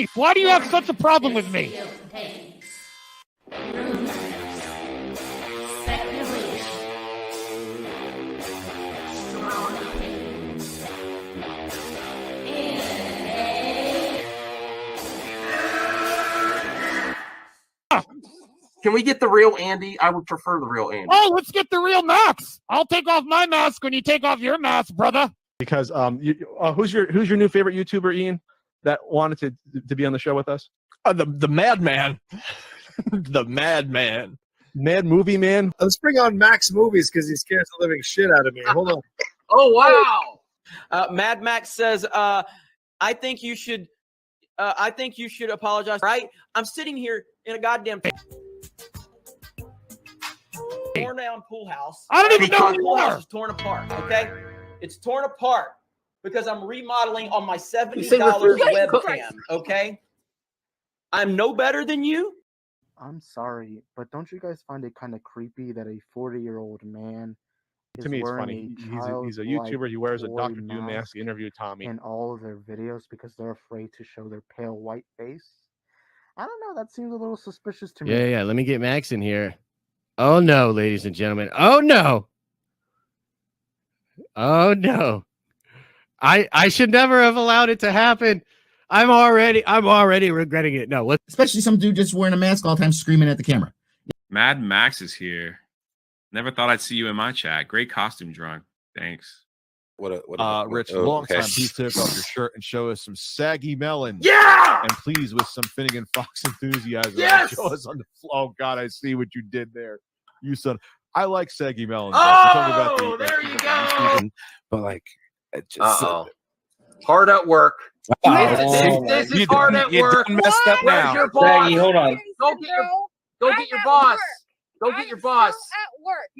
beef? Why do you have such a problem with me? Can we get the real Andy? I would prefer the real Andy. Oh, let's get the real Max. I'll take off my mask when you take off your mask, brother. Because who's your new favorite YouTuber, Ian, that wanted to be on the show with us? The Madman. The Madman. Mad Movie Man. Let's bring on Max Movies because he scares the living shit out of me. Hold on. Oh, wow. Mad Max says, I think you should apologize. Right? I'm sitting here in a goddamn torn down pool house. I don't even know who you pool house are. is torn apart. Okay, it's torn apart because I'm remodeling on my $70 webcam. Okay, I'm no better than you. I'm sorry, but don't you guys find it kind of creepy that a 40-year-old man To me, it's funny. He's a YouTuber. He wears a Dr. Doom mask. He interviewed Tommy in all of their videos because they're afraid to show their pale white face. I don't know. That seems a little suspicious to me. Yeah. Let me get Max in here. Oh no, ladies and gentlemen. Oh no. Oh no. I should never have allowed it to happen. I'm already regretting it. No, especially some dude just wearing a mask all the time, screaming at the camera. Mad Max is here. Never thought I'd see you in my chat. Great costume, Drunk. Thanks. Rich, long time. Please take off your shirt and show us some saggy melon. Yeah! And please, with some Finnegan Fox enthusiasm, Yes! show us on the floor. Oh, God, I see what you did there. You son. I like saggy melon. Oh, there you go. But, like, it just... Hard at work. This is hard at work. You messed up Where's now. your boss? Saggy, hold on. Go get your boss. Go get your boss. At work.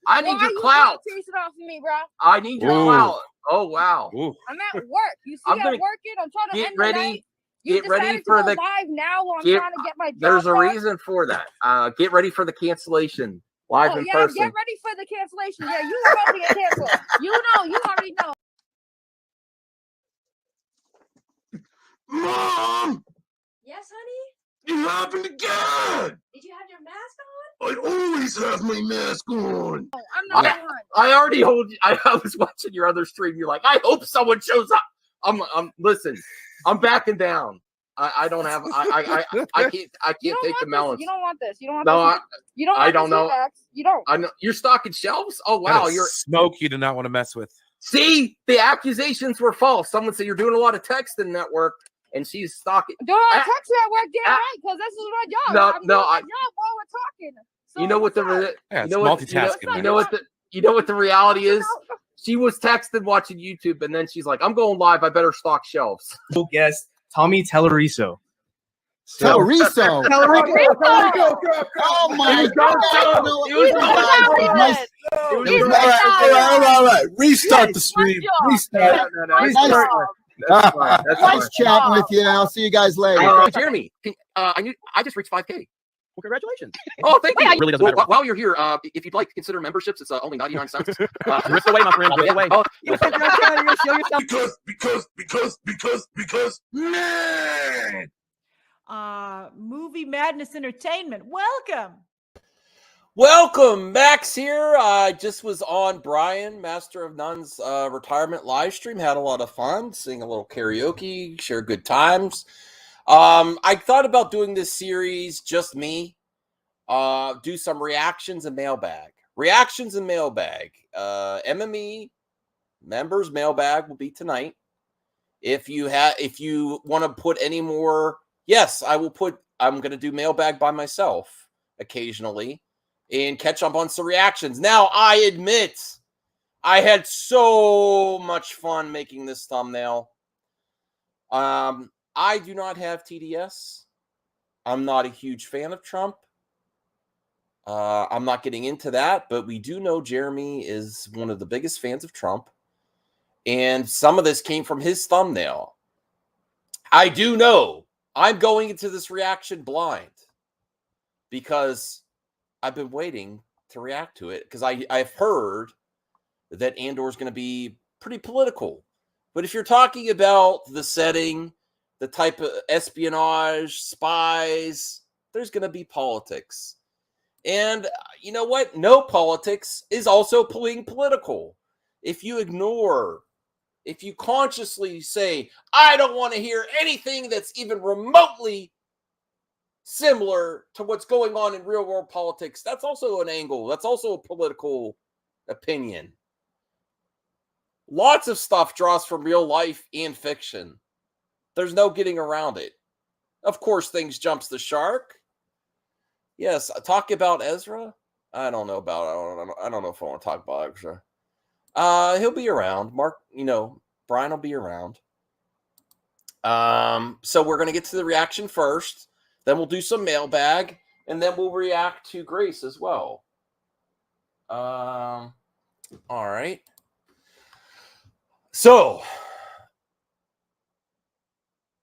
I need your clout. Chase it off of me, bro. I need your clout. Oh wow. I'm at work. You see, I'm working. I'm trying to get end ready. The night. Get ready for the live now. While I'm trying to get my job. There's a reason for that. Get ready for the cancellation live in person. Get ready for the cancellation. Yeah, you are about to get canceled. You already know. Mom! Yes, honey? You happened again! Did you have your mask on? I always have my mask on. Oh, I'm not the one. I already told you. I was watching your other stream. You're like, I hope someone shows up. Listen, I'm backing down. I don't have. I can't take the melons. You don't want this. You don't want this. You don't. I don't know. You don't. I know you're stocking shelves. Oh wow, you're smoke. You do not want to mess with. See, the accusations were false. Someone said you're doing a lot of texting network. And she's stalking. Do I text you at work? Damn right, because this is my job. No, my job while we're talking. So you know what multitasking. You know what the reality is? She was texting watching YouTube, and then she's like, "I'm going live. I better stock shelves." Guest Tommy Telleriso. Telleriso. Oh my God! All right. Restart the stream. Restart. That's nice chatting with you. I'll see you guys later. Jeremy, I just reached 5K. Well, congratulations. Oh, thank you. It really doesn't matter. While you're here, if you'd like to consider memberships, it's only 99 cents. Rip away, my friend. Rip away. Because, man. Movie Madness Entertainment. Welcome, Max here. I just was on Brian, Master of None's retirement live stream. Had a lot of fun, sing a little karaoke, share good times. I thought about doing this series, just me, do some reactions and mailbag. MME members mailbag will be tonight. If you want to put any more, yes, I'm going to do mailbag by myself occasionally. And catch up on some reactions. Now, I admit, I had so much fun making this thumbnail. I do not have TDS. I'm not a huge fan of Trump. I'm not getting into that, but we do know Jeremy is one of the biggest fans of Trump. And some of this came from his thumbnail. I do know I'm going into this reaction blind because I've been waiting to react to it because I've heard that Andor is going to be pretty political. But if you're talking about the setting, the type of espionage, spies. There's going to be politics. And you know what? No politics is also being political. If you ignore, if you consciously say, I don't want to hear anything that's even remotely similar to what's going on in real world politics, that's also an angle. That's also a political opinion. Lots of stuff draws from real life and fiction. There's no getting around it. Of course, things jumps the shark. Yes, talk about Ezra. I don't know if I want to talk about Ezra. He'll be around. Mark, Brian will be around. So we're gonna get to the reaction first. Then we'll do some mailbag, and then we'll react to Grace as well. All right. So,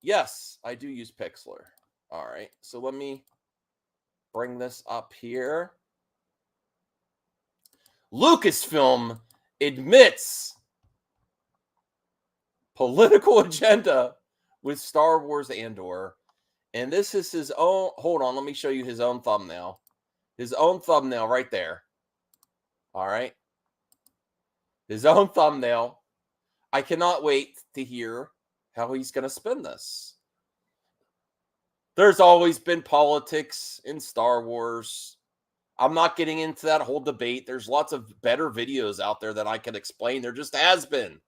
yes, I do use Pixlr. All right. So let me bring this up here. Lucasfilm admits political agenda with Star Wars Andor. And this is his own. Hold on. Let me show you his own thumbnail. His own thumbnail right there. All right. His own thumbnail. I cannot wait to hear how he's going to spin this. There's always been politics in Star Wars. I'm not getting into that whole debate. There's lots of better videos out there that I can explain. There just has been.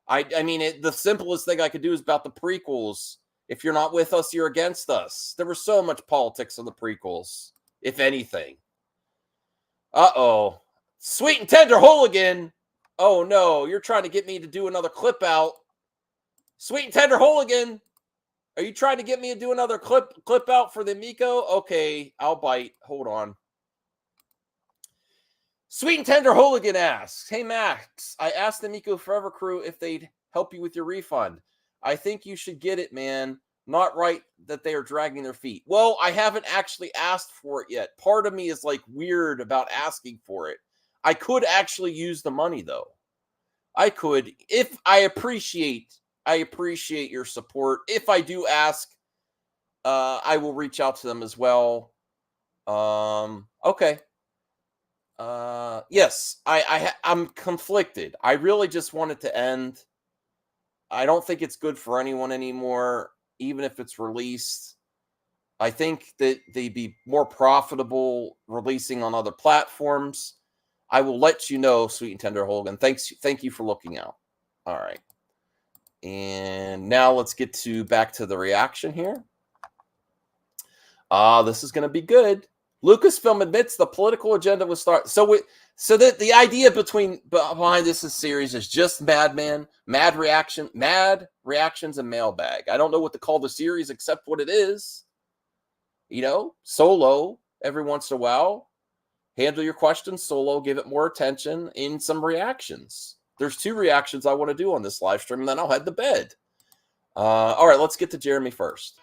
I mean, the simplest thing I could do is about the prequels. If you're not with us, you're against us. There was so much politics in the prequels, if anything. Uh-oh. Sweet and Tender Hooligan. Oh, no. You're trying to get me to do another clip out. Sweet and Tender Hooligan. Are you trying to get me to do another clip out for the Miko? Okay, I'll bite. Hold on. Sweet and Tender Hooligan asks, hey, Max, I asked the Miko Forever crew if they'd help you with your refund. I think you should get it, man. Not right that they are dragging their feet. Well, I haven't actually asked for it yet. Part of me is like weird about asking for it. I could actually use the money, though. I could. If I appreciate your support. If I do ask, I will reach out to them as well. Okay. Yes, I'm conflicted. I really just want it to end. I don't think it's good for anyone anymore, even if it's released. I think that they'd be more profitable releasing on other platforms. I will let you know, Sweet and Tender Hogan. Thank you for looking out. All right. And now let's get back to the reaction here. This is going to be good. Lucasfilm admits the political agenda was start. So the idea behind this series is just mad reactions, and mailbag. I don't know what to call the series except what it is. Solo every once in a while. Handle your questions solo, give it more attention in some reactions. There's 2 reactions I want to do on this live stream, and then I'll head to bed. All right, let's get to Jeremy first.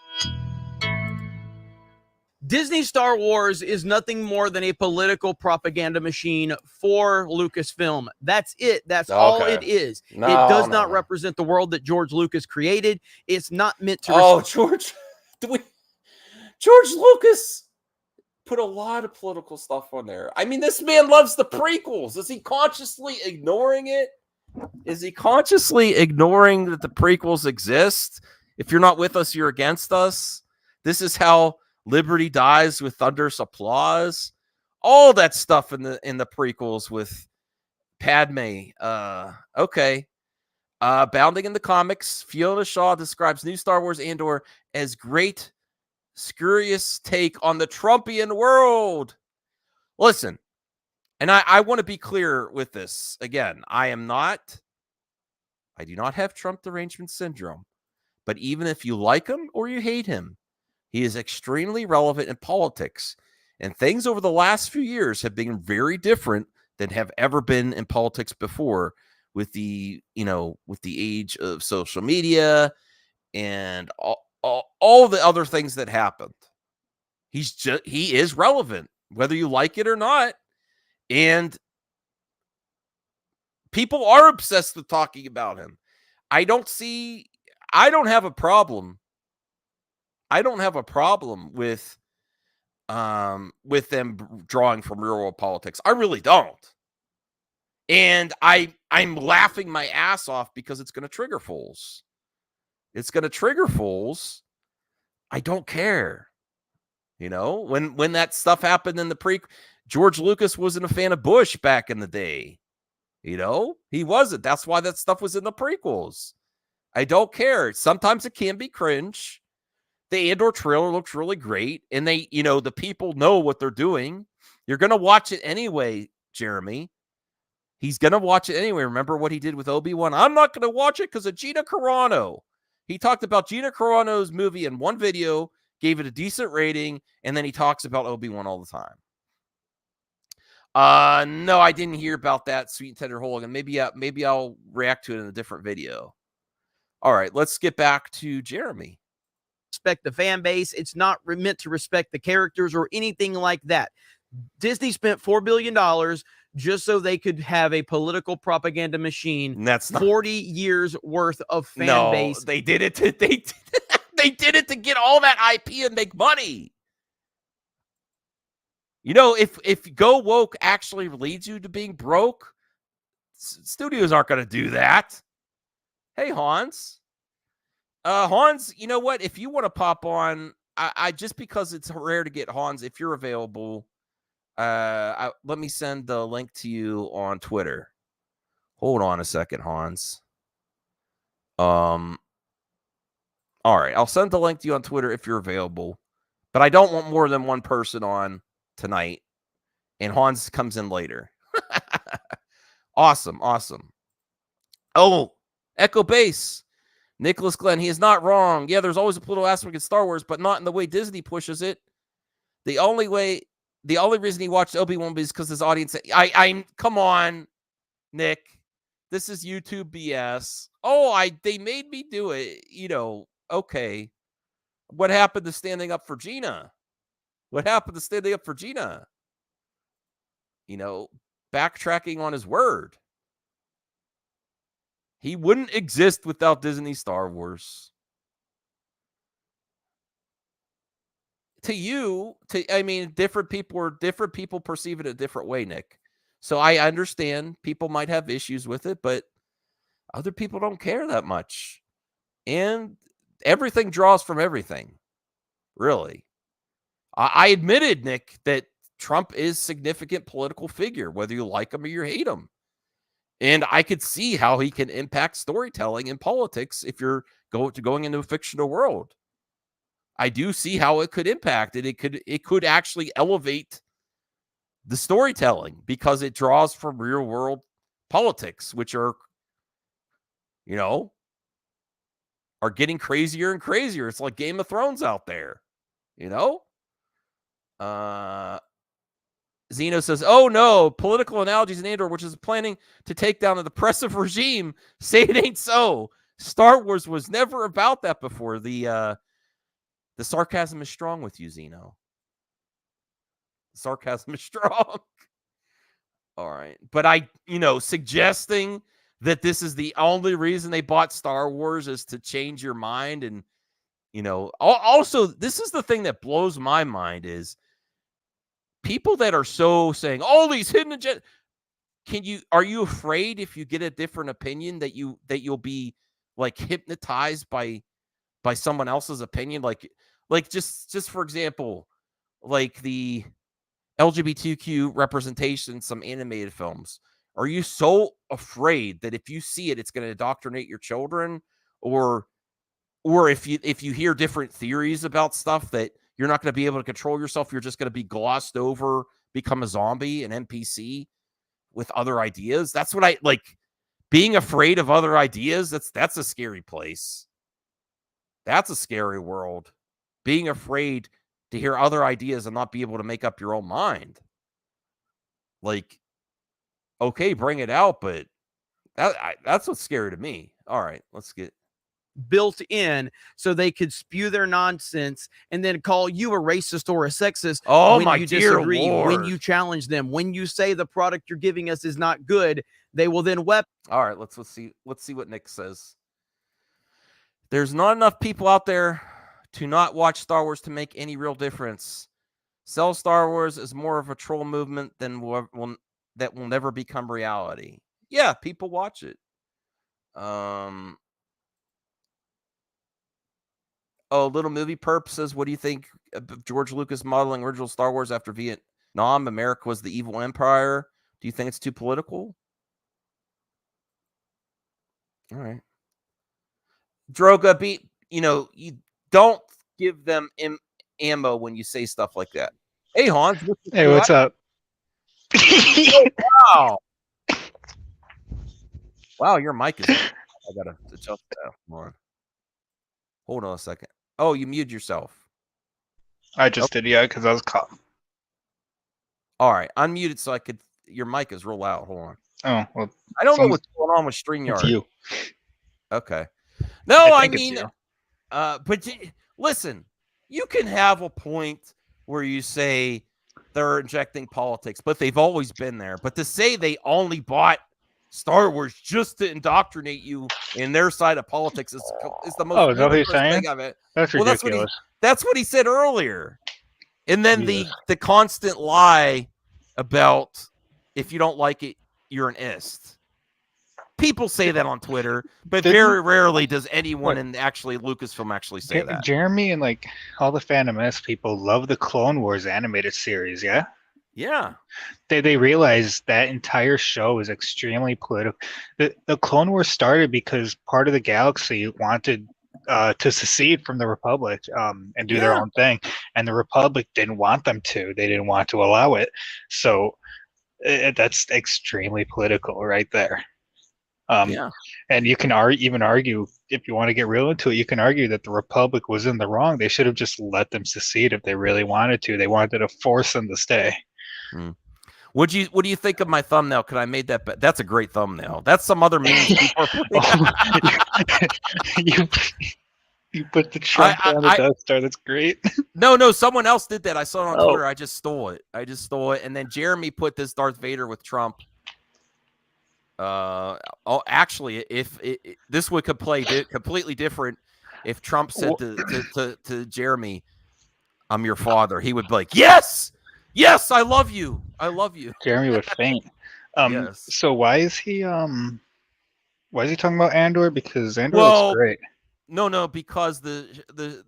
Disney Star Wars is nothing more than a political propaganda machine for Lucasfilm. That's it. That's all it is. It does not represent the world that George Lucas created. It's not meant to. George Lucas put a lot of political stuff on there. I mean, this man loves the prequels. Is he consciously ignoring it? Is he consciously ignoring that the prequels exist? If you're not with us, you're against us. This is how Liberty dies with thunderous applause. All that stuff in the prequels with Padme. Okay. Bounding in the comics, Fiona Shaw describes new Star Wars Andor as great scurious take on the Trumpian world. Listen, and I want to be clear with this. Again, I do not have Trump derangement syndrome. But even if you like him or you hate him, he is extremely relevant in politics. And things over the last few years have been very different than have ever been in politics before with the age of social media and all the other things that happened. He is relevant, whether you like it or not. And people are obsessed with talking about him. I don't have a problem I don't have a problem with them drawing from real world politics. I really don't. And I'm laughing my ass off because it's going to trigger fools. It's going to trigger fools. I don't care. You know, when that stuff happened in the George Lucas wasn't a fan of Bush back in the day. You know, he wasn't. That's why that stuff was in the prequels. I don't care. Sometimes it can be cringe. The Andor trailer looks really great. And they, you know, the people know what they're doing. You're going to watch it anyway, Jeremy. He's going to watch it anyway. Remember what he did with Obi-Wan? I'm not going to watch it because of Gina Carano. He talked about Gina Carano's movie in one video, gave it a decent rating, and then he talks about Obi-Wan all the time. No, I didn't hear about that, Sweet and Tender Hooligan. Maybe I'll react to it in a different video. All right, let's get back to Jeremy. Respect the fan base. It's not meant to respect the characters or anything like that. Disney spent $4 billion just so they could have a political propaganda machine. That's not 40 years worth of fan base. They did it to they did it to get all that IP and make money. You know, if Go Woke actually leads you to being broke, studios aren't going to do that. Hey, Hans. Hans, you know what? If you want to pop on, I just because it's rare to get Hans, if you're available, let me send the link to you on Twitter. Hold on a second, Hans. All right, I'll send the link to you on Twitter if you're available, but I don't want more than one person on tonight, and Hans comes in later. Awesome. Oh, Echo Base. Nicholas Glenn, he is not wrong. Yeah, there's always a political aspect in Star Wars, but not in the way Disney pushes it. The only reason he watched Obi-Wan is because his audience. Come on, Nick. This is YouTube BS. Oh, they made me do it. You know, okay. What happened to standing up for Gina? You know, backtracking on his word. He wouldn't exist without Disney Star Wars. Different people perceive it a different way, Nick. So I understand people might have issues with it, but other people don't care that much. And everything draws from everything. Really. I admitted, Nick, that Trump is a significant political figure, whether you like him or you hate him. And I could see how he can impact storytelling in politics if you're going into a fictional world. I do see how it could impact it. It could actually elevate the storytelling because it draws from real world politics, which are getting crazier and crazier. It's like Game of Thrones out there, you know? Zeno says, oh no, political analogies in Andor, which is planning to take down an oppressive regime. Say it ain't so. Star Wars was never about that before. The sarcasm is strong with you, Zeno. Sarcasm is strong. All right. But suggesting that this is the only reason they bought Star Wars is to change your mind. And, also, this is the thing that blows my mind is people that are so saying all these hidden agendas. Are you afraid if you get a different opinion that you'll be like hypnotized by someone else's opinion? Like just for example, like the LGBTQ representation in some animated films. Are you so afraid that if you see it, it's going to indoctrinate your children, or if you hear different theories about stuff that you're not going to be able to control yourself, you're just going to be glossed over, become a zombie, an NPC with other ideas? That's what I like. Being afraid of other ideas, that's a scary place. That's a scary world. Being afraid to hear other ideas and not be able to make up your own mind. Like, okay, bring it out, but that's what's scary to me. All right, let's get built in so they could spew their nonsense and then call you a racist or a sexist when you disagree, when you challenge them, when you say the product you're giving us is not good. They will then All right, let's see what Nick says. There's not enough people out there to not watch Star Wars to make any real difference. Sell Star Wars is more of a troll movement than that will never become reality. Yeah, people watch it. Little movie perp says, what do you think of George Lucas modeling original Star Wars after Vietnam? America was the evil empire. Do you think it's too political? All right. Droga, you don't give them ammo when you say stuff like that. Hey, Hans. Hey, what's up? Wow. Wow, your mic is. I gotta adjust that more. Hold on a second. Oh, you muted yourself. I just did, yeah, because I was caught. All right, unmuted so I could. Your mic is real loud. Hold on. Oh, well. I don't know what's going on with StreamYard. It's you. Okay. No, I think it's mean, you. but listen, you can have a point where you say they're injecting politics, but they've always been there. But to say they only bought Star Wars just to indoctrinate you in their side of politics is the most. Oh, is that what you're saying? Thing of it. That's ridiculous. That's what he said earlier. And then the constant lie about if you don't like it, you're an ist. People say that on Twitter, but very rarely does anyone in Lucasfilm actually say that. Jeremy and like all the Fandom S people love the Clone Wars animated series, yeah? Yeah. They realize that entire show is extremely political. The Clone Wars started because part of the galaxy wanted to secede from the Republic and do their own thing, and the Republic didn't want them to. They didn't want to allow it. So that's extremely political right there. And you can even argue, if you want to get real into it, you can argue that the Republic was in the wrong. They should have just let them secede if they really wanted to. They wanted to force them to stay. What do you think of my thumbnail? Because I made that. That's a great thumbnail. That's some other memes people are putting. You put the Trump on the Death Star. That's great. No, someone else did that. I saw it on Twitter. I just stole it. And then Jeremy put this Darth Vader with Trump. Actually, if this would could play completely different if Trump said to Jeremy, "I'm your father," he would be like, "Yes, I love you. Jeremy would faint. Yes. So why is he talking about Andor? Because Andor looks great. No, because the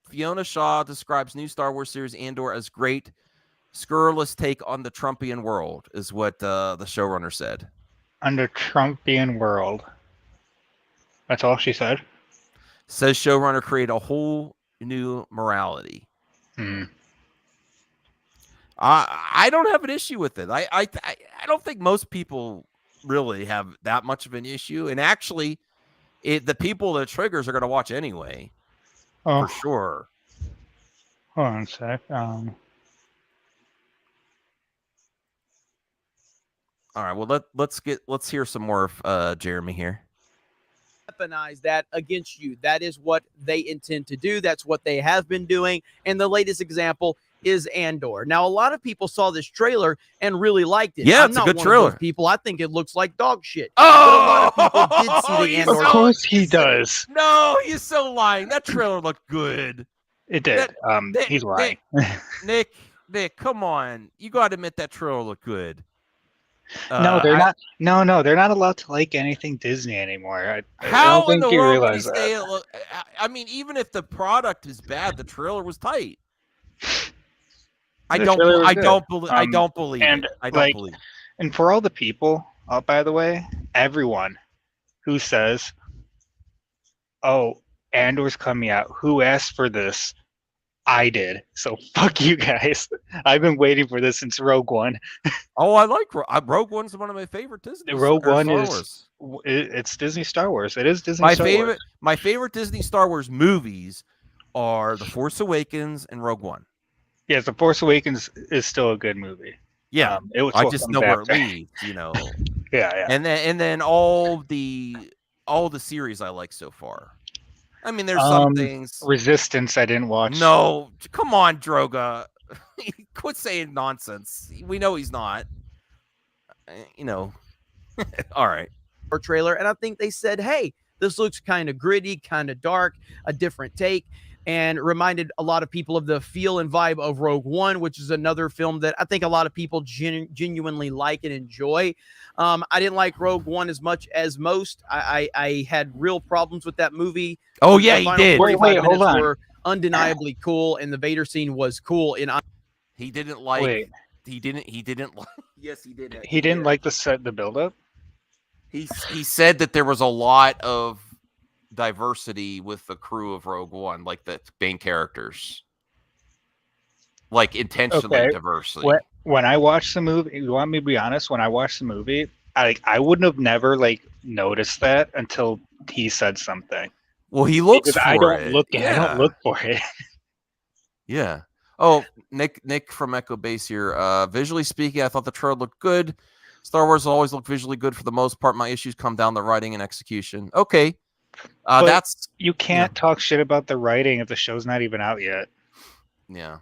Fiona Shaw describes new Star Wars series Andor as great, scurrilous take on the Trumpian world, is what the showrunner said. Under Trumpian world. That's all she said. Says showrunner create a whole new morality. I don't have an issue with it. I don't think most people really have that much of an issue. And actually, the people that triggers are going to watch anyway, for sure. Hold on a sec. All right. Well, let's hear some more of Jeremy here. Weaponize that against you. That is what they intend to do. That's what they have been doing. And the latest example is Andor. Now, a lot of people saw this trailer and really liked it. Yeah, I'm it's a not good one trailer. Of those people, I think it looks like dog shit. Oh, but a lot of people did see the Andor. Of course he does. No, you're so lying. That trailer looked good. It did. He's lying. Nick, come on. You got to admit that trailer looked good. No, they're not. No, they're not allowed to like anything Disney anymore. I How don't in think the you world would you realize say that. it look? I mean, even if the product is bad, the trailer was tight. I don't believe it. And for all the people, by the way, everyone who says, "Oh, Andor's coming out," who asked for this? I did. So fuck you guys. I've been waiting for this since Rogue One. Oh, I like Rogue One's one of my favorite Disney. Rogue One Star is Wars. It's Disney Star Wars. It is Disney Star Wars. My favorite Disney Star Wars movies are The Force Awakens and Rogue One. Yes, The Force Awakens is still a good movie. Yeah, I just know where it leads, Yeah. And then all the series I like so far. I mean, there's some things. Resistance, I didn't watch. No, come on, Droga. Quit saying nonsense. We know he's not. All right. Or trailer, and I think they said, "Hey, this looks kind of gritty, kind of dark, a different take." and reminded a lot of people of the feel and vibe of Rogue One, which is another film that I think a lot of people genuinely like and enjoy. I didn't like Rogue One as much as most. I had real problems with that movie. Oh, The yeah, he final did. 45 Wait, hold minutes on. were undeniably cool, and the Vader scene was cool. And He didn't like. Wait. He didn't like. Yes, he did. He didn't like the build-up. He said that there was a lot of diversity with the crew of Rogue One, like the main characters, like intentionally diversity. When I watched the movie, you want me to be honest? When I watched the movie, I wouldn't have never noticed that until he said something. Well, he looks because for I don't it. look. I Yeah. don't look for it. Yeah. Oh, Nick from Echo Base here. Visually speaking, I thought the trailer looked good. Star Wars always look visually good for the most part. My issues come down to writing and execution. Okay. But That's you can't talk shit about the writing if the show's not even out yet. yeah.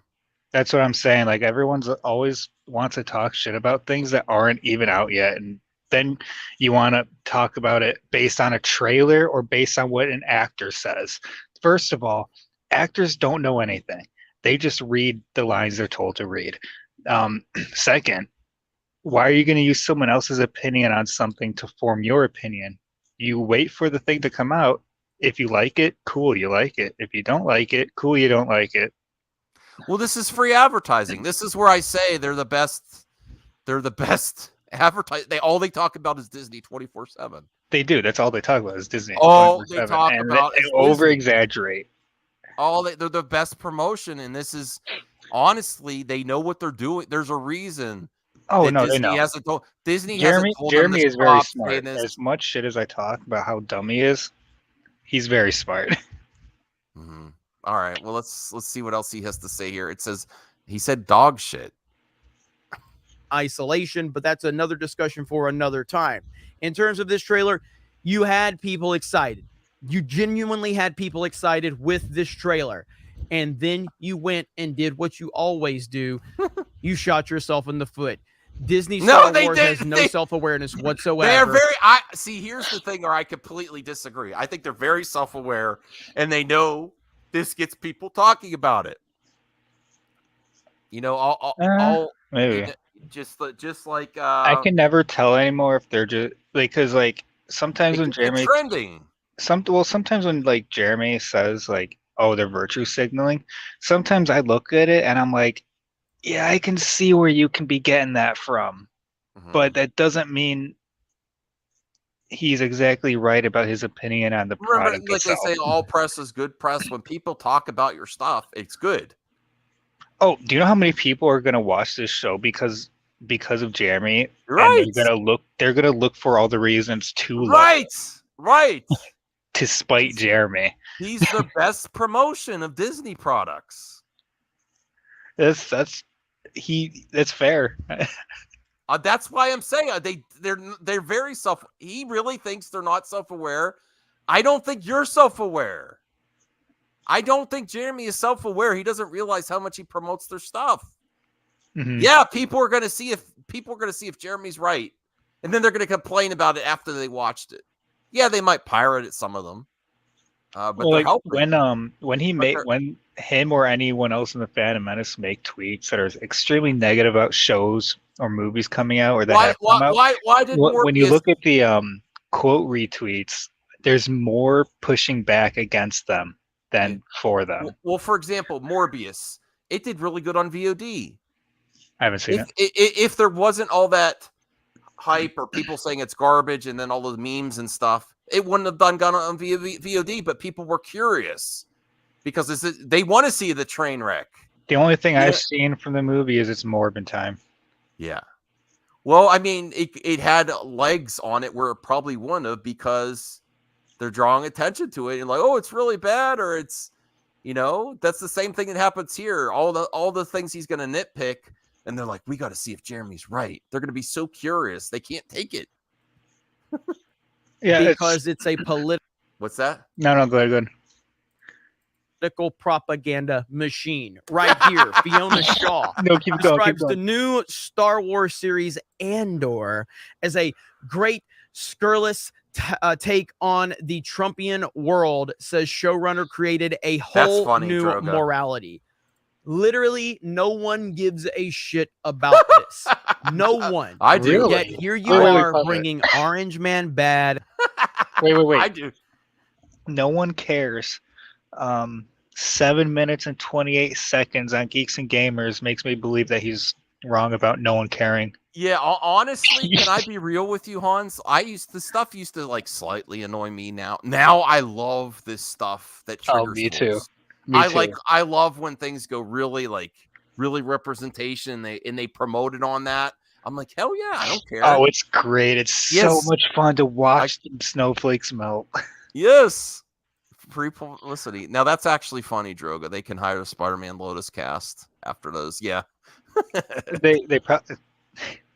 That's what I'm saying. Like everyone's always wants to talk shit about things that aren't even out yet, and then you want to talk about it based on a trailer or based on what an actor says. First of all, actors don't know anything. They just read the lines they're told to read. Second, why are you going to use someone else's opinion on something to form your opinion? You wait for the thing to come out. If you like it, cool, you like it. If you don't like it, cool, you don't like it. Well, this is free advertising. This is where I say they're the best. They're the best advertise. All they talk about is Disney 24/7. They do. That's all they talk about is Disney. All they 24/7. talk And about they is over Disney. exaggerate. They're the best promotion, and this is honestly, they know what they're doing. There's a reason. Oh that no, Disney they know. hasn't told Disney Jeremy hasn't told them Jeremy to is very stop smart. saying this. As much shit as I talk about how dumb he is, he's very smart. All right, well let's see what else he has to say here. It says he said dog shit. Isolation, but that's another discussion for another time. In terms of this trailer, you had people excited. You genuinely had people excited with this trailer. And then you went and did what you always do. You shot yourself in the foot. Disney Star Wars has no self-awareness whatsoever. They're very see, here's the thing where I completely disagree. I think they're very self-aware and they know this gets people talking about it. You know, all maybe. you know, just like I can never tell anymore if they're just because sometimes when Jeremy trending. Sometimes when Jeremy says oh, they're virtue signaling, sometimes I look at it and I'm like, yeah, I can see where you can be getting that from. But that doesn't mean he's exactly right about his opinion on the product. Remember, like itself. they say, all press is good press. When people talk about your stuff, it's good. Oh, do you know how many people are going to watch this show because of Jeremy? Right. And they're gonna look for all the reasons to Right. to spite Jeremy. He's the best promotion of Disney products. That's fair. That's why I'm saying they're very self. He really thinks they're not self-aware. I don't think you're self-aware. I don't think Jeremy is self-aware. He doesn't realize how much he promotes their stuff. Mm-hmm. Yeah, people are going to see if Jeremy's right, and then they're going to complain about it after they watched it. Yeah, they might pirate it, some of them, but they're helping. when him or anyone else in the Phantom Menace make tweets that are extremely negative about shows or movies coming out or that have come out. Why did when you look at the quote retweets, there's more pushing back against them than for them. Well, for example, Morbius, it did really good on VOD. I haven't seen it. If there wasn't all that hype or people saying it's garbage and then all the memes and stuff, it wouldn't have gone on VOD, but people were curious because they want to see the train wreck. The only thing I've seen from the movie is it's Morbin time. Yeah. Well, I mean, it had legs on it where it probably wouldn't have because they're drawing attention to it and oh, it's really bad, or it's, that's the same thing that happens here. All the things he's going to nitpick, and they're like, we got to see if Jeremy's right. They're going to be so curious. They can't take it. Yeah, because it's a political. What's that? No, go ahead. Political propaganda machine right here. Fiona Shaw No, keep going. describes the new Star Wars series Andor as a great scurrilous take on the Trumpian world, says showrunner created a whole funny, new Droga. morality. Literally, no one gives a shit about this. No one. I do. Really? Yet here you Wait, are pause it. bringing Orange Man bad. Wait. I do. No one cares. 7 minutes and 28 seconds on Geeks and Gamers makes me believe that he's wrong about no one caring. Yeah, honestly, can I be real with you, Hans? The stuff used to like slightly annoy me. Now I love this stuff that triggers me too. voice. Me too. I love when things go really representation. They promote it on that. I'm like, hell yeah, I don't care. Oh, it's great. It's so Yes. much fun to watch snowflakes melt. Yes, free publicity. Now that's actually funny, Droga. They can hire a Spider-Man Lotus cast after those. Yeah, they probably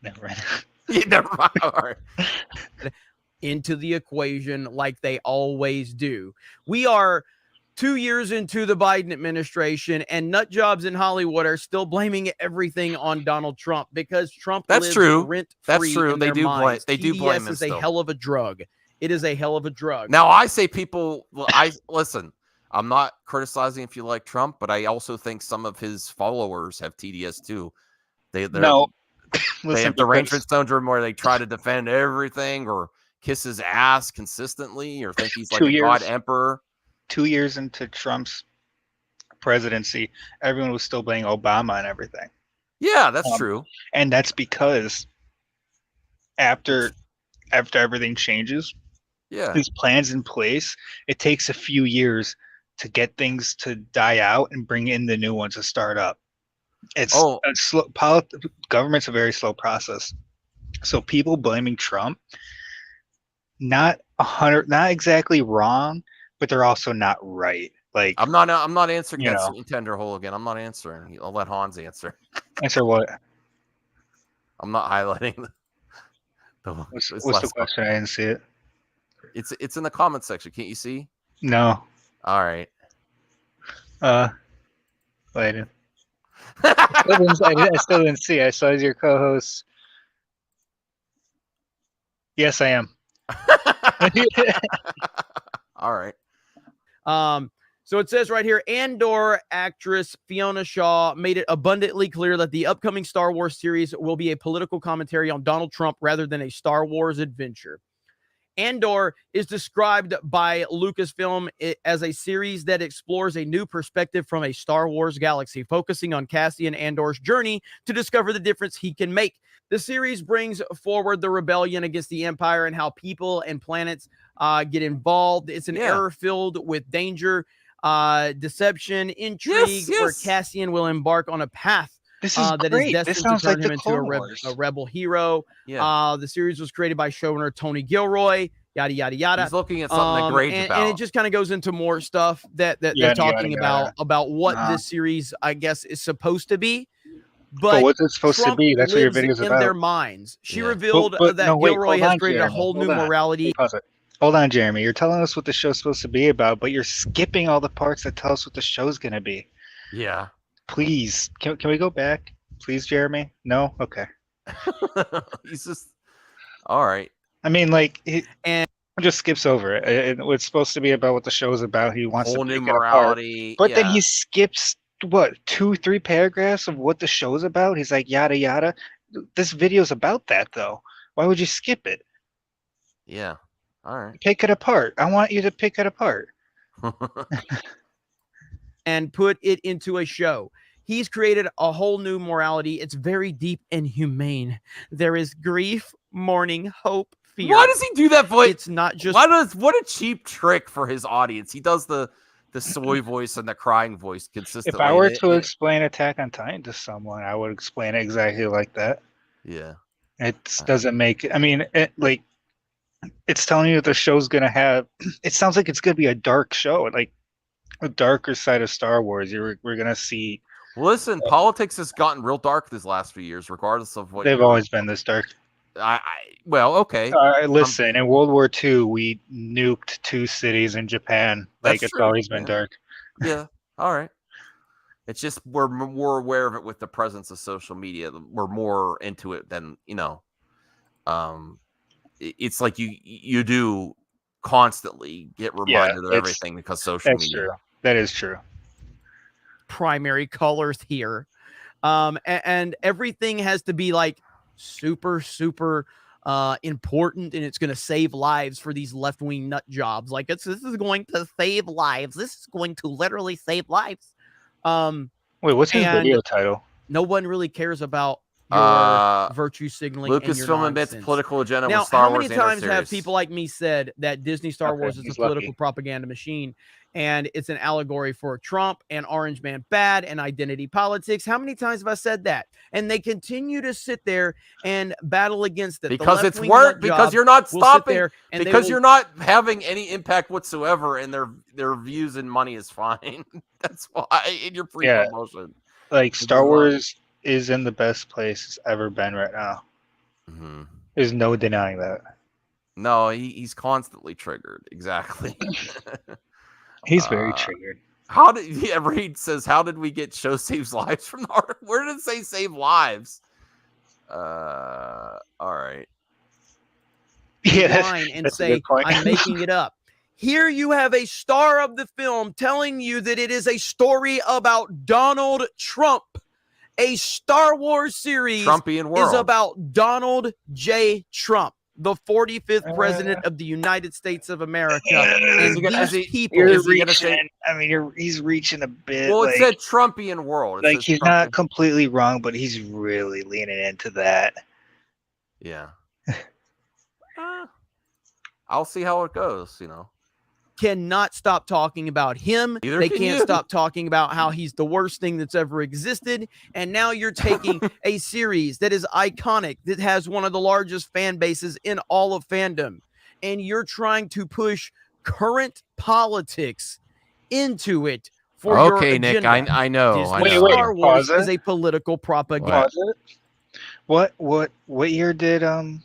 never mind. Yeah, never mind. All right. Into the equation like they always do. We are 2 years into the Biden administration, and nut jobs in Hollywood are still blaming everything on Donald Trump because Trump That's lives true. rent-free That's true. in They their do blame. minds. They do blame TDS him is a still. hell of a drug. It is a hell of a drug. Now I say people. I listen. I'm not criticizing if you like Trump, but I also think some of his followers have TDS too. They No. they Listen, have derangement syndrome where they try to defend everything or kiss his ass consistently or think he's like 2 a years. god emperor. 2 years into Trump's presidency, everyone was still blaming Obama and everything. Yeah, that's true. And that's because after everything changes, Yeah. these plans in place, it takes a few years to get things to die out and bring in the new ones to start up. It's a slow. Government's a very slow process. So people blaming Trump, not exactly wrong, but they're also not right. Like I'm not answering you that know. sweet tender hole again. I'm not answering. I'll let Hans answer. Answer what? I'm not highlighting What's the question? I didn't see it. It's in the comment section. Can't you see? No. All right. Wait. I still didn't see. I saw your co-host. Yes, I am. All right. So it says right here, Andor actress Fiona Shaw made it abundantly clear that the upcoming Star Wars series will be a political commentary on Donald Trump rather than a Star Wars adventure. Andor is described by Lucasfilm as a series that explores a new perspective from a Star Wars galaxy, focusing on Cassian Andor's journey to discover the difference he can make. The series brings forward the rebellion against the Empire and how people and planets get involved. It's an era filled with danger, deception, intrigue, where Cassian will embark on a path This is that is great. destined This sounds to turn like him the into Clone Wars. a rebel hero. Yeah. The series was created by showrunner Tony Gilroy, yada, yada, yada. He's looking at something that grades and it just kind of goes into more stuff that they're Yada, talking yada, about what Uh-huh. this series, I guess, is supposed to be. But what's it supposed Trump to be? That's what your lives video's in about. their minds. She Yeah. revealed But that no, wait, Gilroy hold has on, created a Jeremy, whole new hold on. morality. Pause it. Hold on, Jeremy. You're telling us what the show's supposed to be about, but you're skipping all the parts that tell us what the show's going to be. Yeah. Please, can we go back? Please, Jeremy? No? Okay. He's just all right. I mean, like, he just skips over it. It's supposed to be about what the show's about. He wants Whole to new pick it apart. morality. But then yeah. he skips, what, 2-3 paragraphs of what the show's about? He's like, yada, yada. This video's about that, though. Why would you skip it? Yeah. All right. Pick it apart. I want you to pick it apart. And put it into a show. He's created a whole new morality. It's very deep and humane. There is grief, mourning, hope, fear. Why does he do that voice? It's not just what a cheap trick for his audience. He does the soy voice and the crying voice consistently. If I were to explain Attack on Titan to someone, I would explain it exactly like that. Yeah. It doesn't make. I mean, it's telling you that the show's gonna have. It sounds like it's gonna be a dark show, like a darker side of Star Wars. We're gonna see. Listen, politics has gotten real dark these last few years, regardless of what They've always been this dark. Well, okay. Listen, in World War II, we nuked 2 cities in Japan. Like, it's true. always been dark. Yeah. All right. It's just we're more aware of it with the presence of social media. We're more into it than it's like you do constantly get reminded of everything because social that's media. True. That is true. Primary colors here. And everything has to be like super important, and it's going to save lives for these left-wing nut jobs. Like this is going to save lives. This is going to literally save lives. Wait, what's his video title? No one really cares about your virtue signaling. Lucasfilm admits political agenda now, with Star how Wars many Andor times have series. people like me said that Disney Star Wars is a he's political lucky. propaganda machine, and it's an allegory for Trump and Orange Man bad and identity politics? How many times have I said that? And they continue to sit there and battle against it Because it's work. Because you're not stopping. Because you're not having any impact whatsoever, and their views and money is fine. That's why in your pre-promotion. Like Star Wars is in the best place it's ever been right now. Mm-hmm. There's no denying that. No, he's constantly triggered. Exactly. He's very triggered. How did Reed says, how did we get show saves lives from the article? Where did it say save lives? All right. Yeah, line and say, I'm making it up. Here you have a star of the film telling you that it is a story about Donald Trump. A Star Wars series Trumpian world. is about Donald J. Trump, the 45th president of the United States of America. And these people, he's reaching a bit. Well, it like, said Trumpian world. Like he's not completely wrong, but he's really leaning into that. Yeah. I'll see how it goes, Cannot stop talking about him. They can't stop talking about how he's the worst thing that's ever existed. And now you're taking a series that is iconic, that has one of the largest fan bases in all of fandom, and you're trying to push current politics into it for your agenda. Nick, I know. Star Wars is a political propaganda. What year did A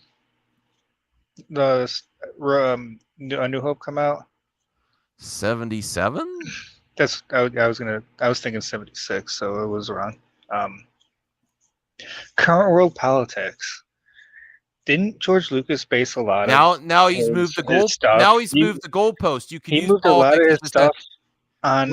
New Hope come out? 77? That's I was thinking 76, so it was wrong. Current world politics. Didn't George Lucas base a lot of now he's moved the goal stuff? Now he's moved the goalpost. You can he use moved a lot of his stuff on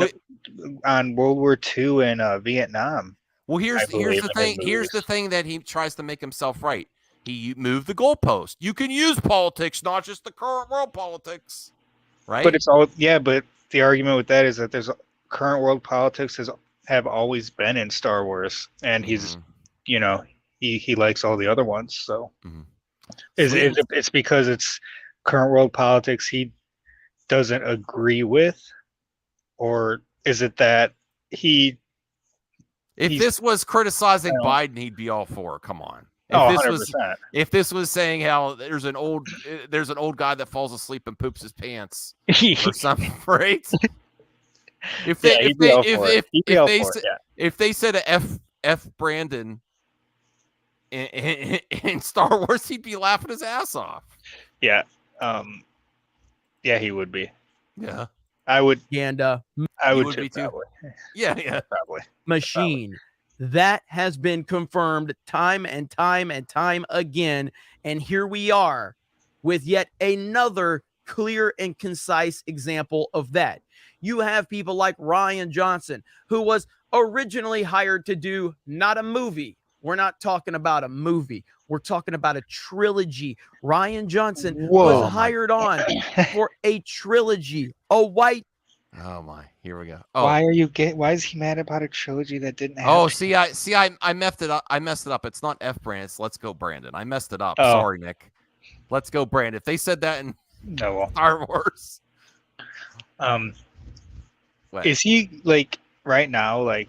World War II and Vietnam. Well, here's the thing. Here's the thing that he tries to make himself right. He moved the goalpost. You can use politics, not just the current world politics. Right. But it's all but the argument with that is that there's current world politics have always been in Star Wars, and he's he likes all the other ones. So it's because it's current world politics he doesn't agree with, or is it that if this was criticizing Biden, he'd be all for it. Come on. If this was saying how there's an old guy that falls asleep and poops his pants or something, right? If they said a F Brandon in Star Wars, he'd be laughing his ass off. Yeah, he would be. Yeah, I would. And I would be too. Probably. Yeah, probably. Machine. Probably. That has been confirmed time and time again. And here we are with yet another clear and concise example of that. You have people like Rian Johnson, who was originally hired to do not a movie. We're not talking about a movie. We're talking about a trilogy. Rian Johnson was hired on for a trilogy, a white. Oh my! Here we go. Oh. Why is he mad about a trilogy that didn't happen? Oh, I messed it up. It's not F Brand. It's Let's Go Brandon. I messed it up. Oh. Sorry, Nick. Let's Go Brandon. If they said that in Star Wars, is he like right now like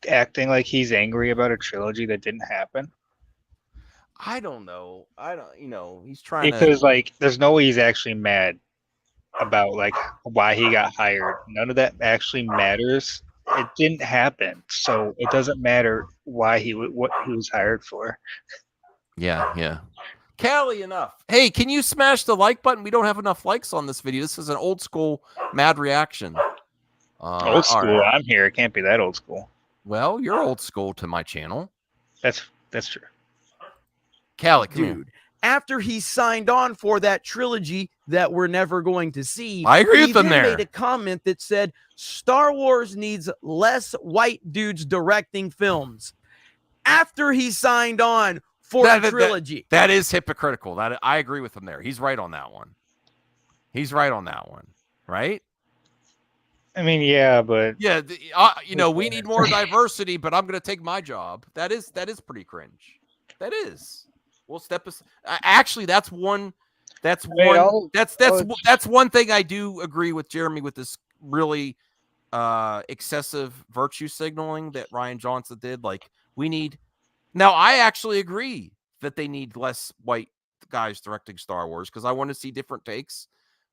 acting like he's angry about a trilogy that didn't happen? I don't know. He's trying because like there's no way he's actually mad about like why he got hired. None of that actually matters. It didn't happen, so it doesn't matter what he was hired for. Yeah. Callie, enough. Hey, can you smash the like button? We don't have enough likes on this video. This is an old school mad reaction. Old school. Right. I'm here. It can't be that old school. Well, you're old school to my channel. That's true. Callie, come dude. after he signed on for that trilogy that we're never going to see. I agree he with them then there. made a comment that said Star Wars needs less white dudes directing films. After he signed on for the trilogy. That is hypocritical. That I agree with him there. He's right on that one. He's right on that one, right? I mean, yeah, but yeah, we need more diversity, but I'm going to take my job. That is pretty cringe. That is. We'll step aside. Actually, that's one thing I do agree with Jeremy with this really excessive virtue signaling that Rian Johnson did. Like, now I actually agree that they need less white guys directing Star Wars because I want to see different takes.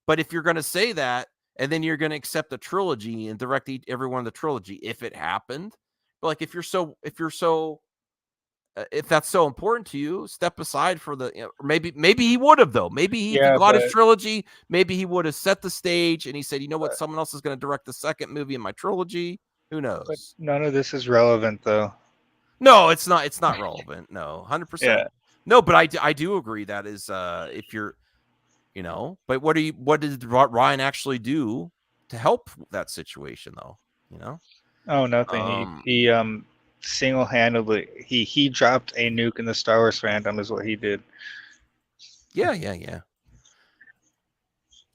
But if you're going to say that, and then you're going to accept a trilogy and direct everyone in the trilogy, if it happened, but like if that's so important to you, step aside for the. Maybe he would have though. Maybe he got his trilogy. Maybe he would have set the stage and he said, you know what, someone else is going to direct the second movie in my trilogy. Who knows? But none of this is relevant though. No, it's not. It's not relevant. No, 100%. Yeah. No, but I do agree that is if you're. But what did Rian actually do to help that situation though? Oh, nothing. He single-handedly he dropped a nuke in the Star Wars fandom is what he did. Yeah.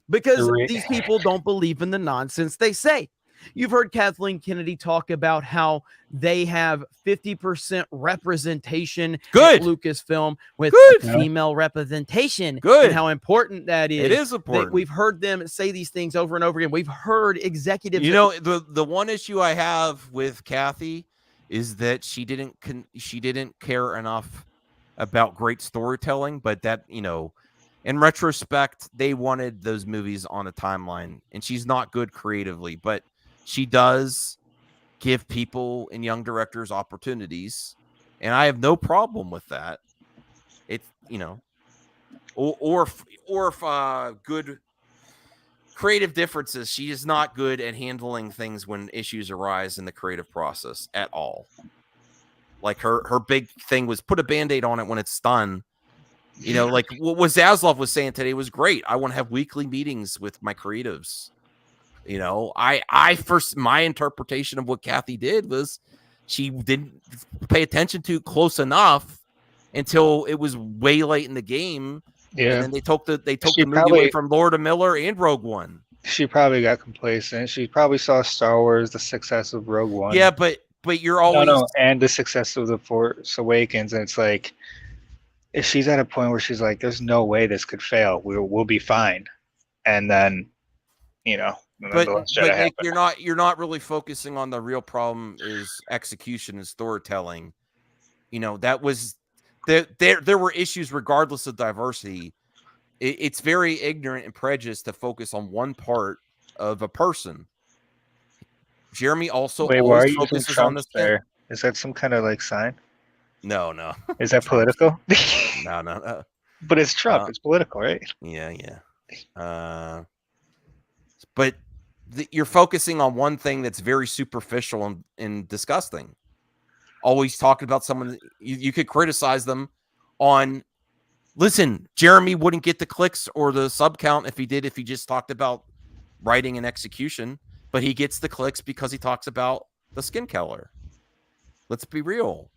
Because these people don't believe in the nonsense they say. You've heard Kathleen Kennedy talk about how they have 50% representation at Lucasfilm with female representation. And how important that is. It is important. We've heard them say these things over and over again. We've heard executives. The one issue I have with Kathy is that she didn't care enough about great storytelling, but that, in retrospect, they wanted those movies on a timeline, and she's not good creatively, but she does give people and young directors opportunities, and I have no problem with that. It's or if good creative differences. She is not good at handling things when issues arise in the creative process at all. Like her big thing was put a Band-Aid on it when it's done. Like what Zaslav was saying today was great. I want to have weekly meetings with my creatives. My interpretation of what Kathy did was she didn't pay attention to close enough until it was way late in the game. Yeah. And then they took the movie away from Lord of Miller and Rogue One. She probably got complacent. She probably saw Star Wars, the success of Rogue One. Yeah, but you're always and the success of The Force Awakens, and it's like if she's at a point where she's like, "There's no way this could fail. We'll be fine," and then But like, you're not really focusing on the real problem is execution and storytelling. That was there were issues regardless of diversity. It's very ignorant and prejudiced to focus on one part of a person. Jeremy also always focuses on this there. Is that some kind of like sign? No. Is that political? No. But it's Trump. It's political, right? Yeah. But you're focusing on one thing that's very superficial and disgusting. Always talking about someone, you could criticize them on. Listen, Jeremy wouldn't get the clicks or the sub count if he just talked about writing and execution, but he gets the clicks because he talks about the skin color. Let's be real.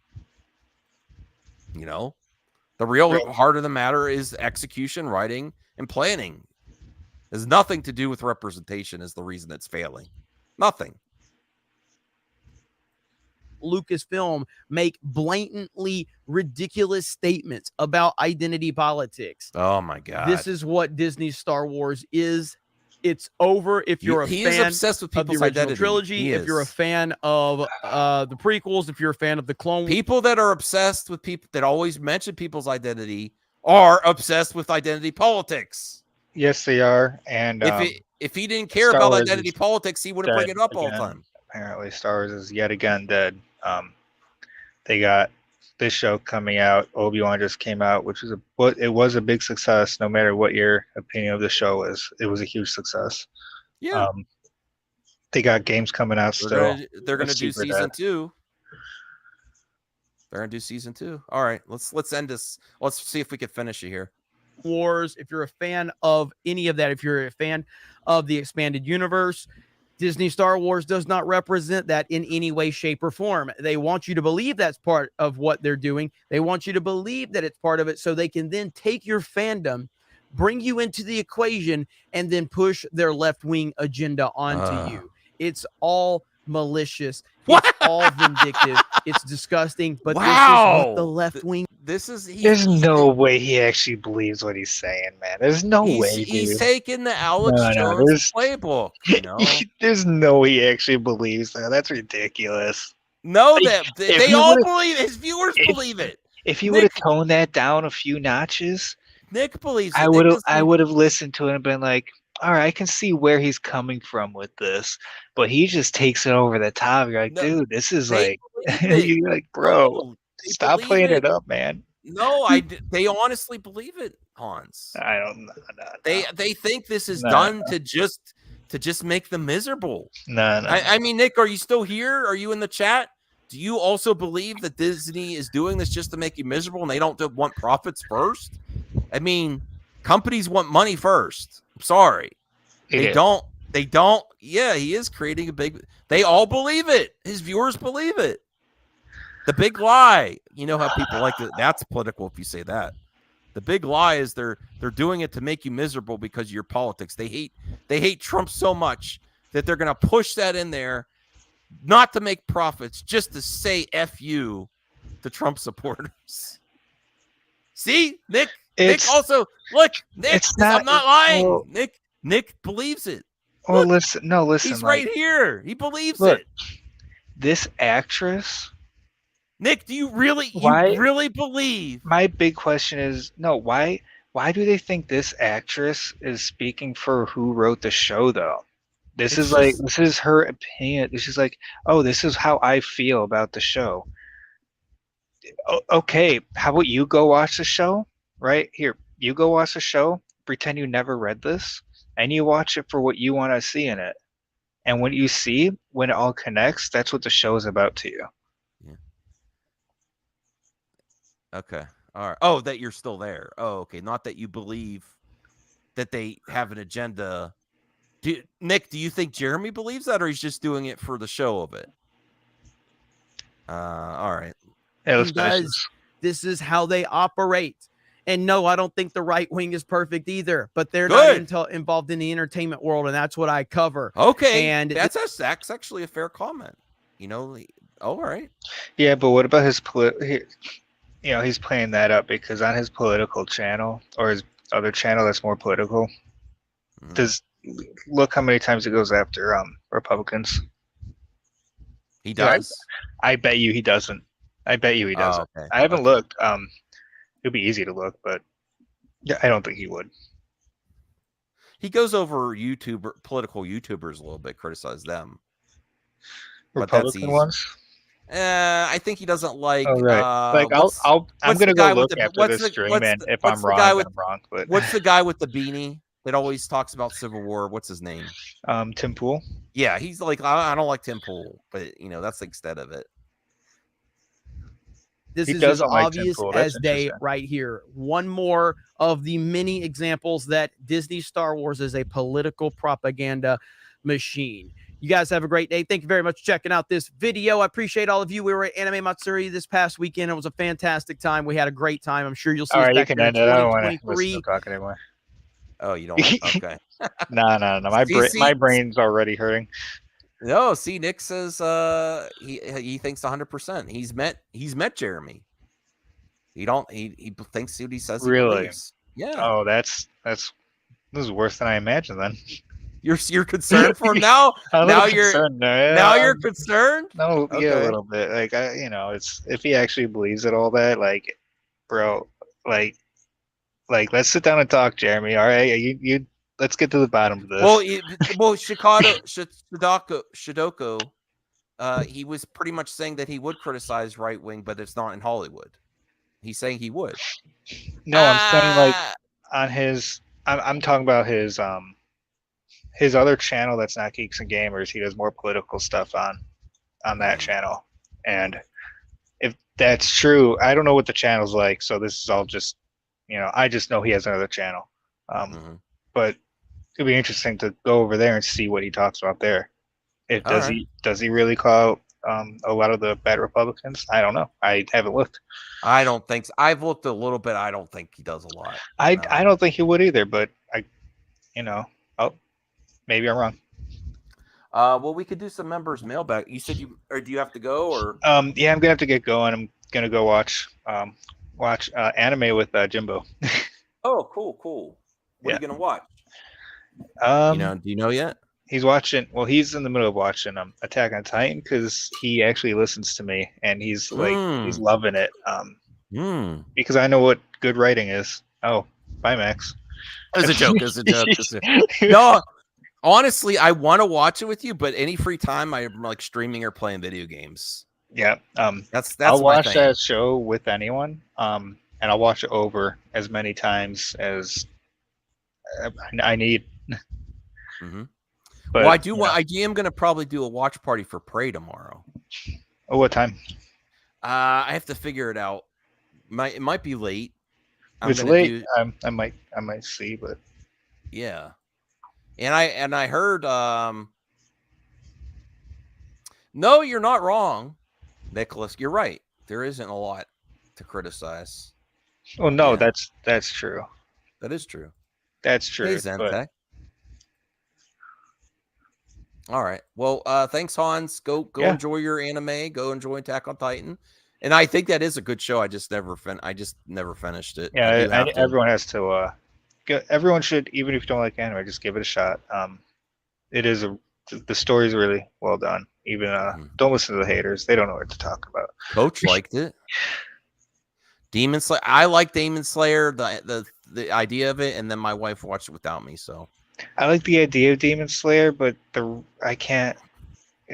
The real heart of the matter is execution, writing, and planning. Has nothing to do with representation is the reason it's failing. Nothing. Lucasfilm make blatantly ridiculous statements about identity politics. Oh my God. This is what Disney's Star Wars is. It's over if you're a fan is obsessed with people's of the original identity. trilogy, if you're a fan of the prequels, if you're a fan of the Clone Wars. People that are obsessed with people that always mention people's identity are obsessed with identity politics. Yes, they are. And if he didn't care about identity politics, he wouldn't bring it up all the time. Apparently, Star Wars is yet again dead. They got this show coming out. Obi-Wan just came out, which was a big success. No matter what your opinion of the show is, it was a huge success. Yeah. They got games coming out still. They're gonna do season 2. They're gonna do season 2. All right, let's end this. Let's see if we can finish it here. Wars, if you're a fan of any of that, if you're a fan of the expanded universe, Disney Star Wars does not represent that in any way, shape, or form. They want you to believe that's part of what they're doing. They want you to believe that it's part of it so they can then take your fandom, bring you into the equation, and then push their left-wing agenda onto you. It's all malicious. It's all vindictive. It's disgusting. But this is what the left-wing... There's no way he actually believes what he's saying, man. There's no way, dude. He's taking the Alex Jones playbook. You know, there's no way he actually believes that. That's ridiculous. No, they all believe it. His viewers believe it. If he would have toned that down a few notches, Nick believes it. I would have listened to it and been like, all right, I can see where he's coming from with this, but he just takes it over the top. You're like, dude, this is like, you're like, bro, stop playing it up, man. No, they honestly believe it, Hans. I don't know. They think this is done to just make them miserable. No. I mean, Nick, are you still here? Are you in the chat? Do you also believe that Disney is doing this just to make you miserable and they don't want profits first? I mean, companies want money first. I'm sorry. They don't. Yeah, he is creating a big... They all believe it. His viewers believe it. The big lie. You know how people like to... That's political if you say that. The big lie is they're doing it to make you miserable because of your politics. They hate Trump so much that they're going to push that in there, not to make profits, just to say F you to Trump supporters. See, Nick also look. Nick, I'm not lying. Well, Nick believes it. Well, Look, listen. He's right here. He believes it. This actress. Nick, do you really believe? My big question is why do they think this actress is speaking for who wrote the show though? This is her opinion. This is like, oh, this is how I feel about the show. Okay, how about you go watch the show? Right here, you go watch the show, pretend you never read this, and you watch it for what you want to see in it. And what you see, when it all connects, that's what the show is about to you. Okay. All right. Oh, that you're still there. Oh, okay. Not that you believe that they have an agenda. Nick, do you think Jeremy believes that, or he's just doing it for the show of it? All right. Because this is how they operate. And no, I don't think the right wing is perfect either, but they're not involved in the entertainment world, and that's what I cover. Okay. And that's actually a fair comment. You know, all right. Yeah, but what about his he's playing that up because on his political channel or his other channel that's more political, look how many times he goes after Republicans. He does. I bet you he doesn't. Okay. I haven't looked. It'd be easy to look, but yeah, I don't think he would. He goes over political YouTubers a little bit, criticize them. Republican ones. I think he doesn't like. Oh, right. I'm gonna go look after this stream, and if I'm wrong, I'm wrong. But what's the guy with the beanie that always talks about Civil War? What's his name? Tim Pool. Yeah, he's like, I don't like Tim Pool, but that's the extent of it. This is as obvious as day right here. One more of the many examples that Disney Star Wars is a political propaganda machine. You guys have a great day. Thank you very much for checking out this video. I appreciate all of you. We were at Anime Matsuri this past weekend. It was a fantastic time. We had a great time. I'm sure you'll see us back here in 2023. Talk anymore. Oh, you don't want okay. No. My brain's already hurting. No, see, Nick says he thinks 100%. He's met Jeremy. He thinks what he says. He really? Believes. Yeah. Oh, this is worse than I imagined. Then you're concerned for him now. Now you're concerned. No, okay. Yeah, a little bit. Like it's if he actually believes it all that. Like, bro, like let's sit down and talk, Jeremy. All right, you. Let's get to the bottom of this. Well, Shidoko, he was pretty much saying that he would criticize right wing, but it's not in Hollywood. He's saying he would. No, I'm saying like on his. I'm talking about his other channel that's not Geeks and Gamers. He does more political stuff on that channel, and if that's true, I don't know what the channel's like, so this is all just, I just know he has another channel. But it'd be interesting to go over there and see what he talks about there. Does he really call out a lot of the bad Republicans? I don't know. I haven't looked. I don't think so. I've looked a little bit. I don't think he does a lot. I don't think he would either, but maybe I'm wrong. Well, we could do some members mailbag. You said or do you have to go or? Yeah, I'm gonna have to get going. I'm gonna go watch anime with Jimbo. Oh, cool. What are you gonna watch? Do you know yet? He's watching. Well, he's in the middle of watching Attack on Titan because he actually listens to me and he's he's loving it. Because I know what good writing is. Oh, bye, Max. It's a joke. It's a joke. No, honestly, I want to watch it with you, but any free time, I'm like streaming or playing video games. Yeah. That's I'll my watch thing. that show with anyone. And I'll watch it over as many times as I need. But, Well, I am going to probably do a watch party for Prey tomorrow. Oh, what time? I have to figure it out. It might be late. If it's late. I might see, but yeah. And I heard. No, you're not wrong, Nicholas. You're right. There isn't a lot to criticize. Oh no, that's true. That is true. That's true. Hey, Zentek. All right. Well, thanks, Hans. Go enjoy your anime. Go enjoy Attack on Titan. And I think that is a good show. I just never finished it. Yeah, everyone has to. Everyone should, even if you don't like anime, just give it a shot. The story's really well done. Even don't listen to the haters; they don't know what to talk about. Coach liked it. Demon Slayer. I like Demon Slayer. The idea of it, and then my wife watched it without me. So I like the idea of Demon Slayer, but I can't.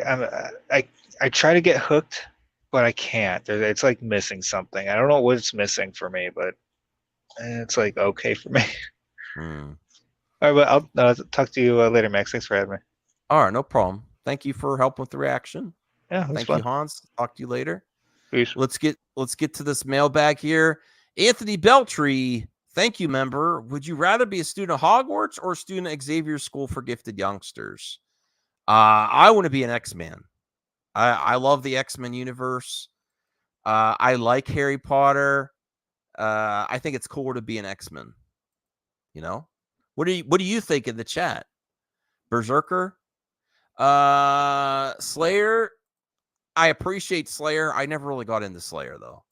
I try to get hooked, but I can't. It's like missing something. I don't know what it's missing for me, but it's like okay for me. All right, but I'll talk to you later, Max. Thanks for having me. All right, no problem. Thank you for helping with the reaction. Yeah, thank fun. you, Hans. Talk to you later. Peace. Let's get to this mailbag here. Anthony Beltree, thank you, member. Would you rather be a student of Hogwarts or a student at Xavier's School for Gifted Youngsters? I want to be an X-Man. I love the X-Men universe. I like Harry Potter. I think it's cooler to be an X-Men. What do you think in the chat? Berserker? Slayer? I appreciate Slayer. I never really got into Slayer though.